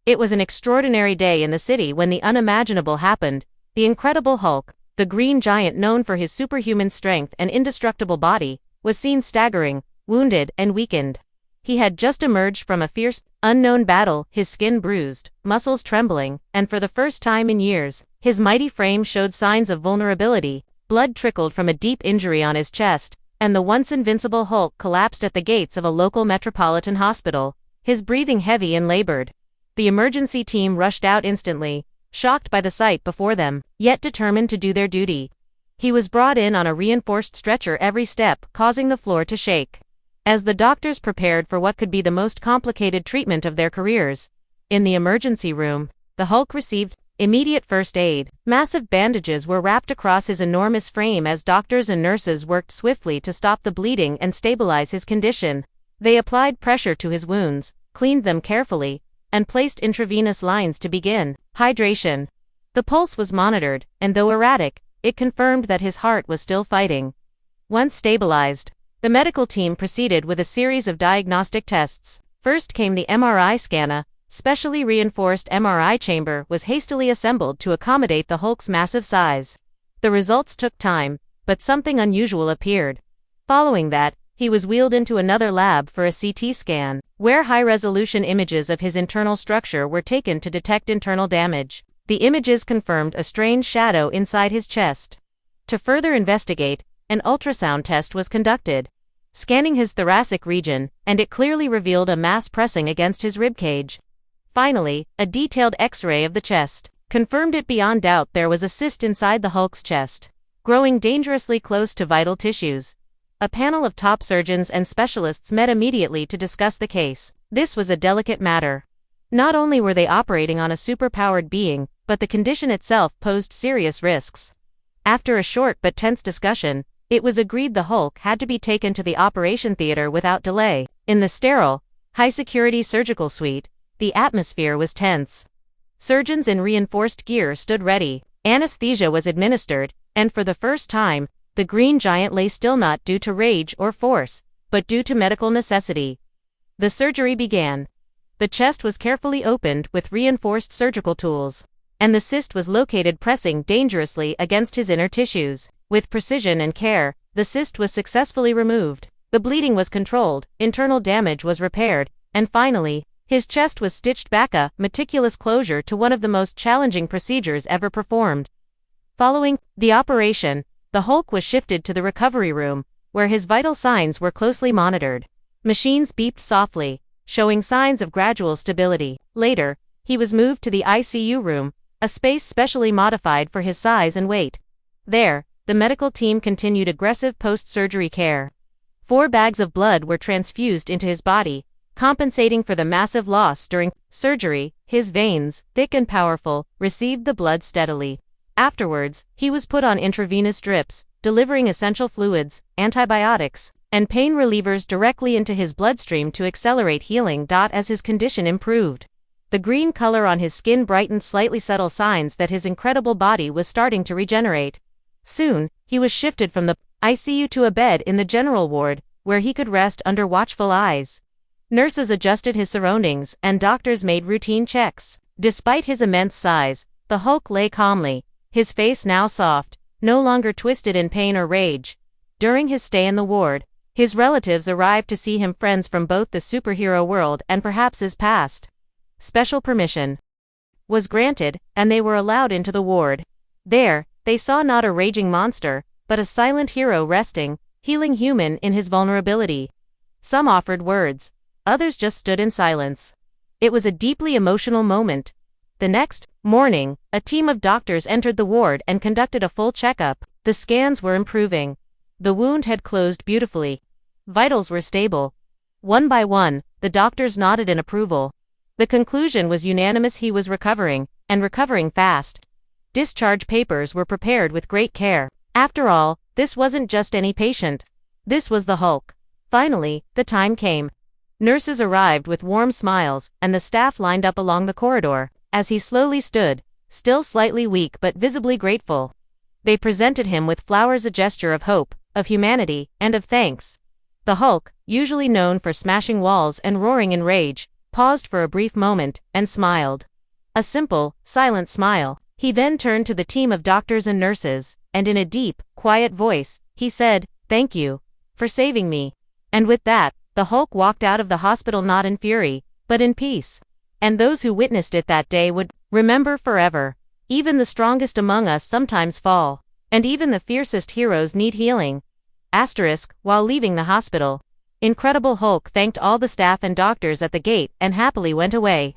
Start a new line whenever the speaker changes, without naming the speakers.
It was an extraordinary day in the city when the unimaginable happened. The Incredible Hulk, the green giant known for his superhuman strength and indestructible body, was seen staggering, wounded and weakened. He had just emerged from a fierce, unknown battle, his skin bruised, muscles trembling, and for the first time in years, his mighty frame showed signs of vulnerability. Blood trickled from a deep injury on his chest, and the once invincible Hulk collapsed at the gates of a local metropolitan hospital, his breathing heavy and labored. The emergency team rushed out instantly, shocked by the sight before them, yet determined to do their duty. He was brought in on a reinforced stretcher every step, causing the floor to shake. As the doctors prepared for what could be the most complicated treatment of their careers, in the emergency room, the Hulk received immediate first aid. Massive bandages were wrapped across his enormous frame as doctors and nurses worked swiftly to stop the bleeding and stabilize his condition. They applied pressure to his wounds, cleaned them carefully, and placed intravenous lines to begin hydration. The pulse was monitored, and though erratic, it confirmed that his heart was still fighting. Once stabilized, the medical team proceeded with a series of diagnostic tests. First came the MRI scanner. Specially reinforced MRI chamber was hastily assembled to accommodate the Hulk's massive size. The results took time, but something unusual appeared. Following that, he was wheeled into another lab for a CT scan, where high-resolution images of his internal structure were taken to detect internal damage. The images confirmed a strange shadow inside his chest. To further investigate, an ultrasound test was conducted, scanning his thoracic region, and it clearly revealed a mass pressing against his ribcage. Finally, a detailed X-ray of the chest confirmed it beyond doubt there was a cyst inside the Hulk's chest, growing dangerously close to vital tissues. A panel of top surgeons and specialists met immediately to discuss the case. This was a delicate matter. Not only were they operating on a superpowered being, but the condition itself posed serious risks. After a short but tense discussion, it was agreed the Hulk had to be taken to the operation theater without delay. In the sterile, high-security surgical suite, the atmosphere was tense. Surgeons in reinforced gear stood ready. Anesthesia was administered, and for the first time, the green giant lay still, not due to rage or force, but due to medical necessity. The surgery began. The chest was carefully opened with reinforced surgical tools, and the cyst was located pressing dangerously against his inner tissues. With precision and care, the cyst was successfully removed. The bleeding was controlled, internal damage was repaired, and finally, his chest was stitched back, a meticulous closure to one of the most challenging procedures ever performed. Following the operation, the Hulk was shifted to the recovery room, where his vital signs were closely monitored. Machines beeped softly, showing signs of gradual stability. Later, he was moved to the ICU room, a space specially modified for his size and weight. There, the medical team continued aggressive post-surgery care. 4 bags of blood were transfused into his body, compensating for the massive loss during surgery. His veins, thick and powerful, received the blood steadily. Afterwards, he was put on intravenous drips, delivering essential fluids, antibiotics, and pain relievers directly into his bloodstream to accelerate healing. As his condition improved, the green color on his skin brightened, slightly subtle signs that his incredible body was starting to regenerate. Soon, he was shifted from the ICU to a bed in the general ward, where he could rest under watchful eyes. Nurses adjusted his surroundings, and doctors made routine checks. Despite his immense size, the Hulk lay calmly, his face now soft, no longer twisted in pain or rage. During his stay in the ward, his relatives arrived to see him, friends from both the superhero world and perhaps his past. Special permission was granted, and they were allowed into the ward. There, they saw not a raging monster, but a silent hero resting, healing human in his vulnerability. Some offered words. Others just stood in silence. It was a deeply emotional moment. The next morning, a team of doctors entered the ward and conducted a full checkup. The scans were improving. The wound had closed beautifully. Vitals were stable. One by one, the doctors nodded in approval. The conclusion was unanimous: he was recovering, and recovering fast. Discharge papers were prepared with great care. After all, this wasn't just any patient. This was the Hulk. Finally, the time came. Nurses arrived with warm smiles, and the staff lined up along the corridor. As he slowly stood, still slightly weak but visibly grateful, they presented him with flowers, a gesture of hope, of humanity, and of thanks. The Hulk, usually known for smashing walls and roaring in rage, paused for a brief moment, and smiled. A simple, silent smile. He then turned to the team of doctors and nurses, and in a deep, quiet voice, he said, "Thank you for saving me." And with that, the Hulk walked out of the hospital not in fury, but in peace. And those who witnessed it that day would remember forever. Even the strongest among us sometimes fall, and even the fiercest heroes need healing. While leaving the hospital, Incredible Hulk thanked all the staff and doctors at the gate and happily went away.